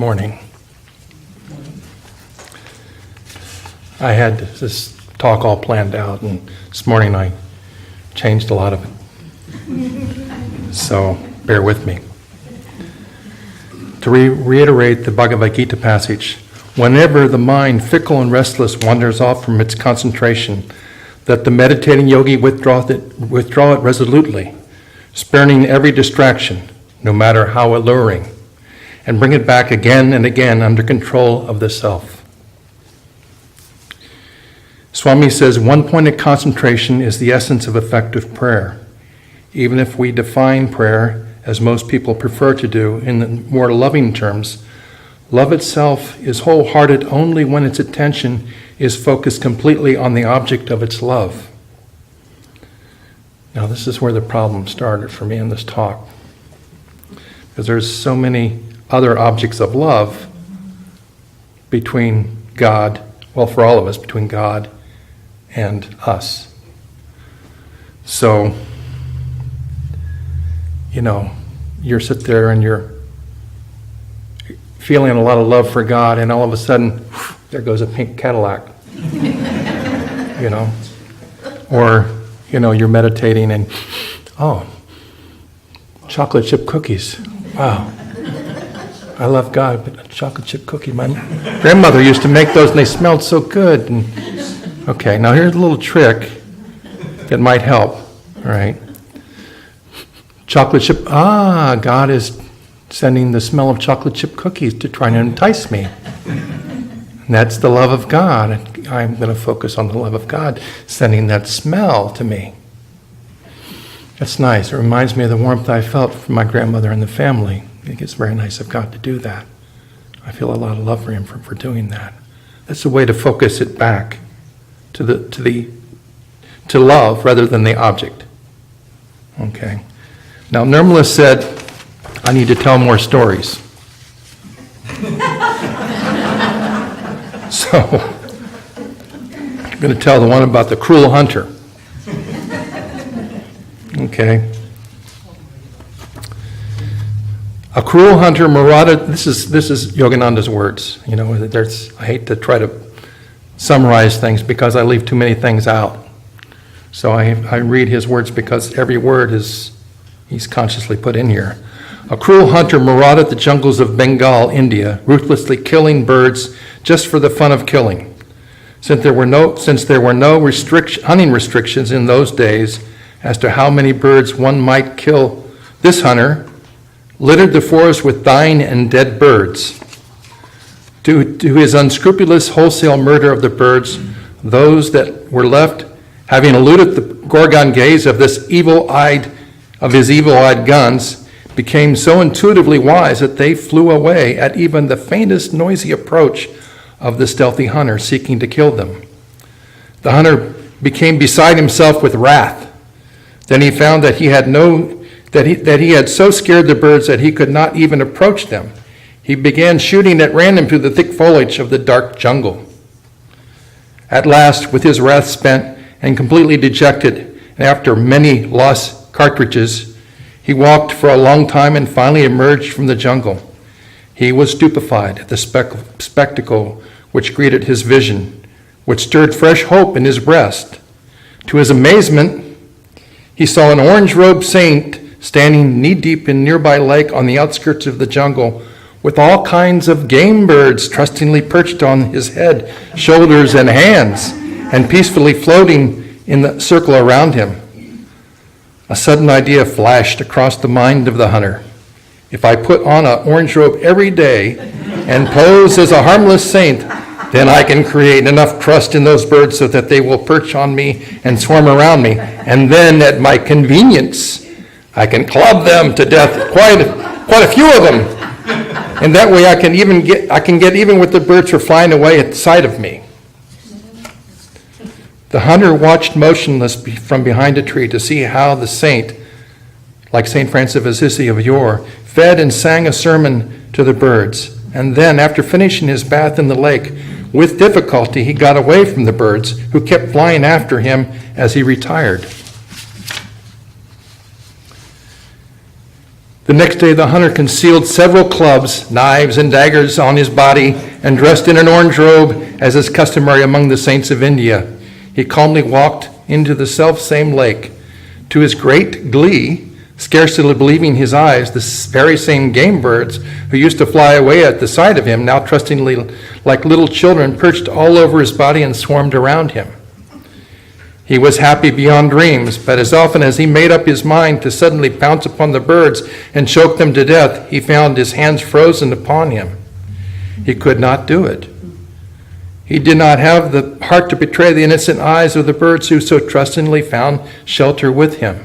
morning. I had this talk all planned out, and this morning I changed a lot of it. So bear with me. To reiterate the Bhagavad Gita passage, whenever the mind, fickle and restless, wanders off from its concentration, let the meditating yogi withdraw it resolutely, spurning every distraction, no matter how alluring, and bring it back again and again under control of the self. Swami says one-pointed concentration is the essence of effective prayer. Even if we define prayer, as most people prefer to do, in the more loving terms, love itself is wholehearted only when its attention is focused completely on the object of its love. Now, this is where the problem started for me in this talk, because there's so many other objects of love between God, well, for all of us, between God and us. So, you sit there and you're feeling a lot of love for God, and all of a sudden, there goes a pink Cadillac. Or, you're meditating and, chocolate chip cookies. Wow. I love God, but a chocolate chip cookie. My grandmother used to make those, and they smelled so good. And, okay, now here's a little trick that might help. All right. Chocolate chip, God is sending the smell of chocolate chip cookies to try and entice me. And that's the love of God. I'm going to focus on the love of God, sending that smell to me. That's nice. It reminds me of the warmth I felt from my grandmother and the family. I think it's very nice of God to do that. I feel a lot of love for Him for doing that. That's a way to focus it back to love rather than the object. Okay. Now, Nirmala said, I need to tell more stories. So, I'm going to tell the one about the cruel hunter. Okay. A cruel hunter marauded, this is Yogananda's words. I hate to try to summarize things because I leave too many things out. So I read his words because every word he's consciously put in here. A cruel hunter marauded the jungles of Bengal, India, ruthlessly killing birds just for the fun of killing. Since there were no hunting restrictions in those days as to how many birds one might kill, this hunter littered the forest with dying and dead birds. To his unscrupulous wholesale murder of the birds, those that were left, having eluded the Gorgon gaze of his evil-eyed guns, became so intuitively wise that they flew away at even the faintest noisy approach of the stealthy hunter seeking to kill them. The hunter became beside himself with wrath. Then he found that he had so scared the birds that he could not even approach them. He began shooting at random through the thick foliage of the dark jungle. At last, with his wrath spent and completely dejected, and after many lost cartridges, he walked for a long time and finally emerged from the jungle. He was stupefied at the spectacle which greeted his vision, which stirred fresh hope in his breast. To his amazement, he saw an orange-robed saint standing knee-deep in nearby lake on the outskirts of the jungle, with all kinds of game birds trustingly perched on his head, shoulders, and hands, and peacefully floating in the circle around him. A sudden idea flashed across the mind of the hunter. If I put on an orange robe every day and pose as a harmless saint, then I can create enough trust in those birds so that they will perch on me and swarm around me, and then at my convenience, I can club them to death, quite a few of them. And that way I can get even with the birds for flying away at the sight of me. The hunter watched motionless from behind a tree to see how the saint, like St. Francis of Assisi of yore, fed and sang a sermon to the birds. And then, after finishing his bath in the lake, with difficulty he got away from the birds, who kept flying after him as he retired. The next day the hunter concealed several clubs, knives, and daggers on his body, and dressed in an orange robe, as is customary among the saints of India, he calmly walked into the self-same lake. To his great glee, scarcely believing his eyes, the very same game birds who used to fly away at the sight of him, now trustingly like little children, perched all over his body and swarmed around him. He was happy beyond dreams, but as often as he made up his mind to suddenly pounce upon the birds and choke them to death, he found his hands frozen upon him. He could not do it. He did not have the heart to betray the innocent eyes of the birds who so trustingly found shelter with him.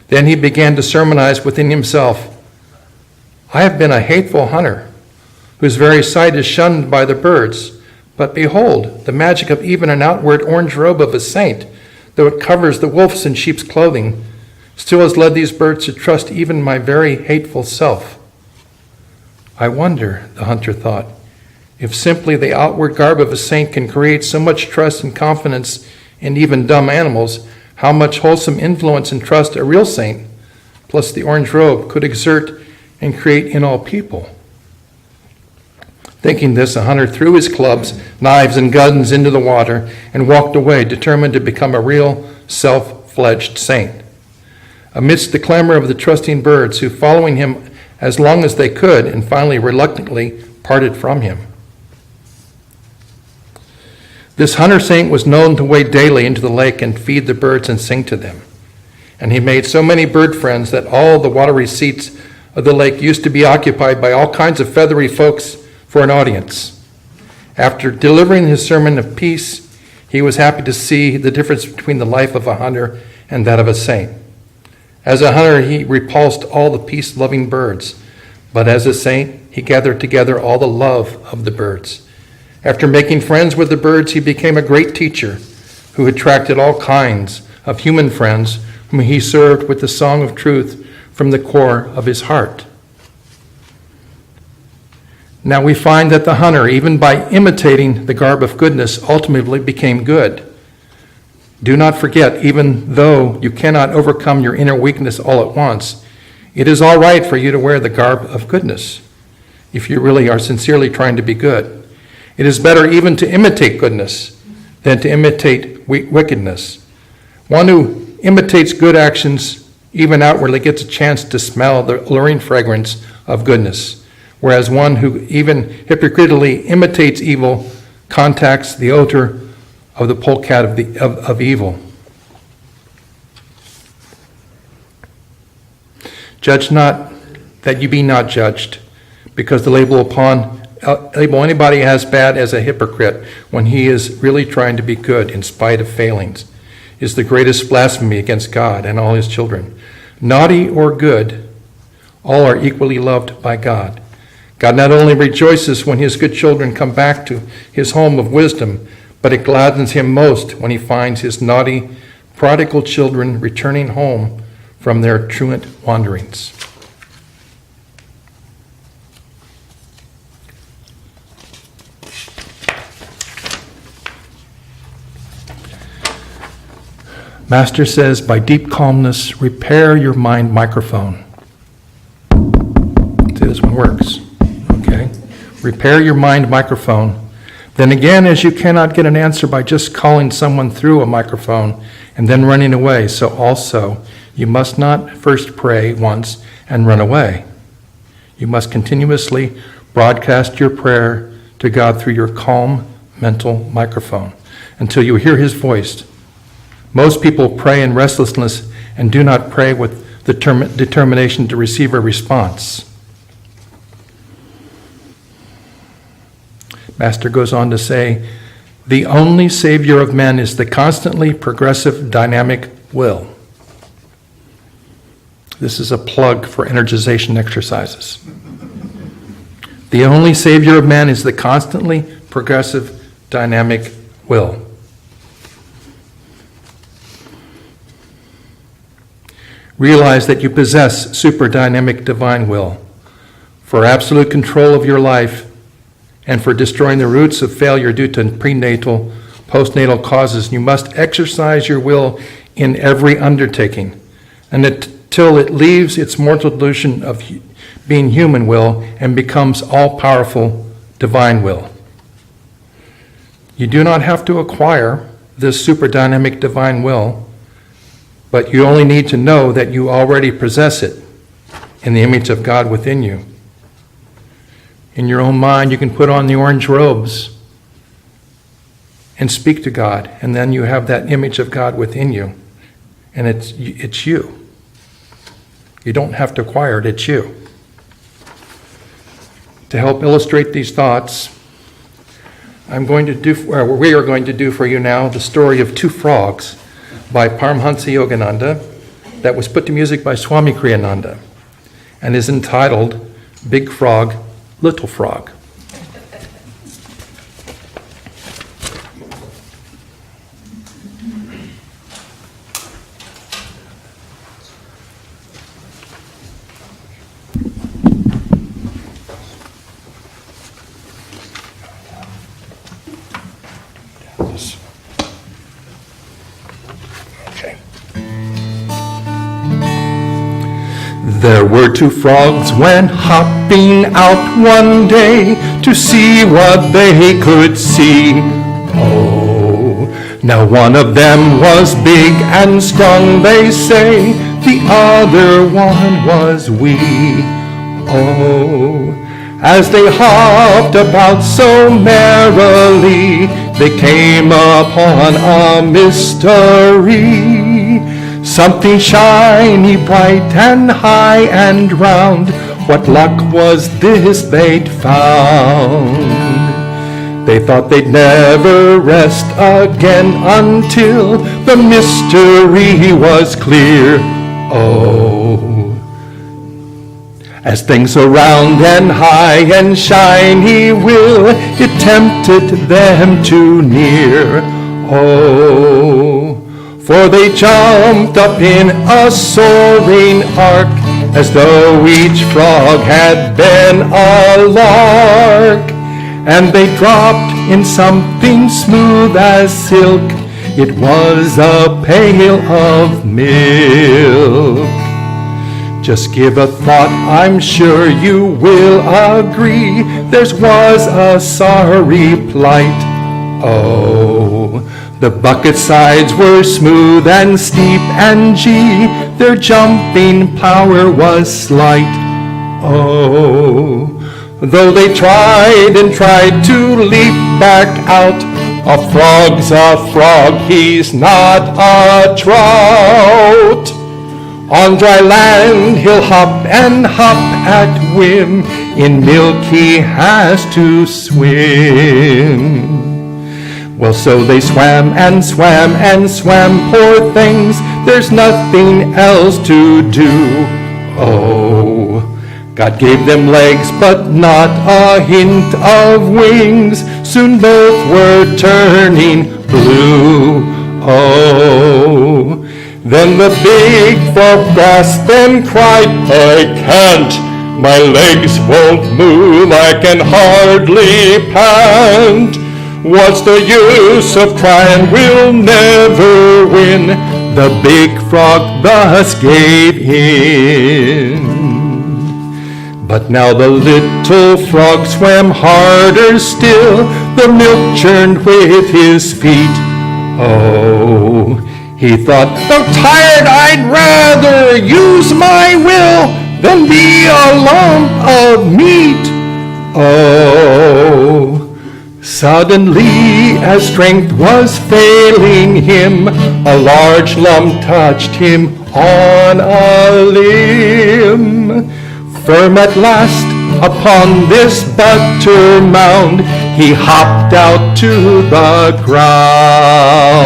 Then he began to sermonize within himself, I have been a hateful hunter, whose very sight is shunned by the birds. But behold, the magic of even an outward orange robe of a saint, though it covers the wolves in sheep's clothing, still has led these birds to trust even my very hateful self. I wonder, the hunter thought, if simply the outward garb of a saint can create so much trust and confidence in even dumb animals, how much wholesome influence and trust a real saint, plus the orange robe, could exert and create in all people. Thinking this, a hunter threw his clubs, knives, and guns into the water and walked away, determined to become a real self-fledged saint. Amidst the clamor of the trusting birds, who following him as long as they could and finally reluctantly parted from him. This hunter saint was known to wade daily into the lake and feed the birds and sing to them. And he made so many bird friends that all the watery seats of the lake used to be occupied by all kinds of feathery folks for an audience. After delivering his sermon of peace, he was happy to see the difference between the life of a hunter and that of a saint. As a hunter, he repulsed all the peace-loving birds, but as a saint, he gathered together all the love of the birds. After making friends with the birds, he became a great teacher who attracted all kinds of human friends whom he served with the song of truth from the core of his heart. Now we find that the hunter, even by imitating the garb of goodness, ultimately became good. Do not forget, even though you cannot overcome your inner weakness all at once, it is all right for you to wear the garb of goodness if you really are sincerely trying to be good. It is better even to imitate goodness than to imitate wickedness. One who imitates good actions, even outwardly, gets a chance to smell the alluring fragrance of goodness, whereas one who even hypocritically imitates evil contacts the odor of the polecat of evil. Judge not that you be not judged, because the label anybody as bad as a hypocrite when he is really trying to be good in spite of failings is the greatest blasphemy against God and all his children. Naughty or good, all are equally loved by God. God not only rejoices when his good children come back to his home of wisdom, but it gladdens him most when he finds his naughty, prodigal children returning home from their truant wanderings. Master says, by deep calmness, repair your mind microphone. See, this one works. Okay? Repair your mind microphone. Then again, as you cannot get an answer by just calling someone through a microphone and then running away, so also you must not first pray once and run away. You must continuously broadcast your prayer to God through your calm mental microphone until you hear his voice. Most people pray in restlessness and do not pray with the determination to receive a response. Master goes on to say, the only savior of men is the constantly progressive dynamic will. This is a plug for energization exercises. The only savior of men is the constantly progressive dynamic will. Realize that you possess super dynamic divine will for absolute control of your life and for destroying the roots of failure due to prenatal, postnatal causes. You must exercise your will in every undertaking, and till it leaves its mortal delusion of being human will and becomes all-powerful divine will. You do not have to acquire this super dynamic divine will, but you only need to know that you already possess it in the image of God within you. In your own mind, you can put on the orange robes and speak to God, and then you have that image of God within you, and it's you. You don't have to acquire it, it's you. To help illustrate these thoughts, we are going to do for you now the story of Two Frogs by Paramhansa Yogananda that was put to music by Swami Kriyananda and is entitled Big Frog, Little Frog. There were two frogs went hopping out one day to see what they could see. Oh, now one of them was big and strong, they say, the other one was wee. Oh, as they hopped about so merrily, they came upon a mystery. Something shiny, bright and high and round. What luck was this they'd found? They thought they'd never rest again until the mystery was clear. Oh, as things so round and high and shiny will, it tempted them too near. Oh, for they jumped up in a soaring ark, as though each frog had been a lark. And they dropped in something smooth as silk. It was a pail of milk. Just give a thought, I'm sure you will agree, theirs was a sorry plight. Oh, the bucket sides were smooth and steep and gee, their jumping power was slight. Oh, though they tried and tried to leap back out, a frog's a frog, he's not a trout. On dry land he'll hop and hop at whim, in milk he has to swim. Well, so they swam and swam and swam, poor things, there's nothing else to do. Oh, God gave them legs, but not a hint of wings. Soon both were turning blue. Oh, then the big frog gasped and cried, I can't, my legs won't move, I can hardly pant. What's the use of trying, we'll never win. The big frog thus gave in. But now the little frog swam harder still, the milk churned with his feet. Oh, he thought, though tired, I'd rather use my will than be a lump of meat. Oh, suddenly, as strength was failing him, a large lump touched him on a limb. Firm at last upon this butter mound, he hopped out to the ground.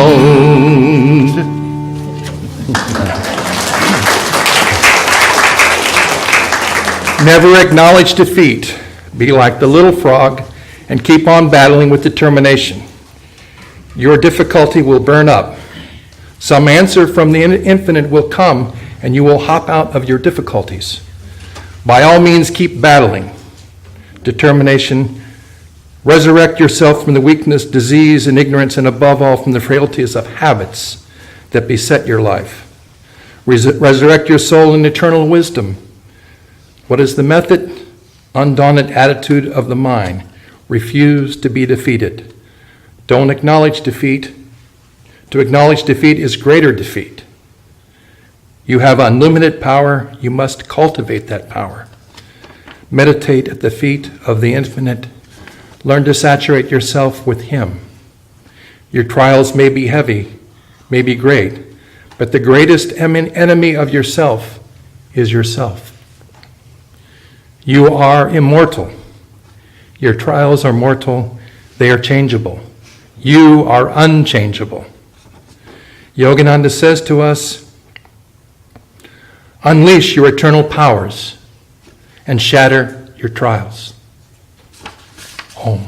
Never acknowledge defeat. Be like the little frog and keep on battling with determination. Your difficulty will burn up. Some answer from the infinite will come, and you will hop out of your difficulties. By all means, keep battling. Determination. Resurrect yourself from the weakness, disease, and ignorance, and above all, from the frailties of habits that beset your life. Resurrect your soul in eternal wisdom. What is the method? Undaunted attitude of the mind. Refuse to be defeated. Don't acknowledge defeat. To acknowledge defeat is greater defeat. You have unlimited power. You must cultivate that power. Meditate at the feet of the infinite. Learn to saturate yourself with Him. Your trials may be heavy, may be great, but the greatest enemy of yourself is yourself. You are immortal. Your trials are mortal. They are changeable. You are unchangeable. Yogananda says to us, unleash your eternal powers and shatter your trials. Om.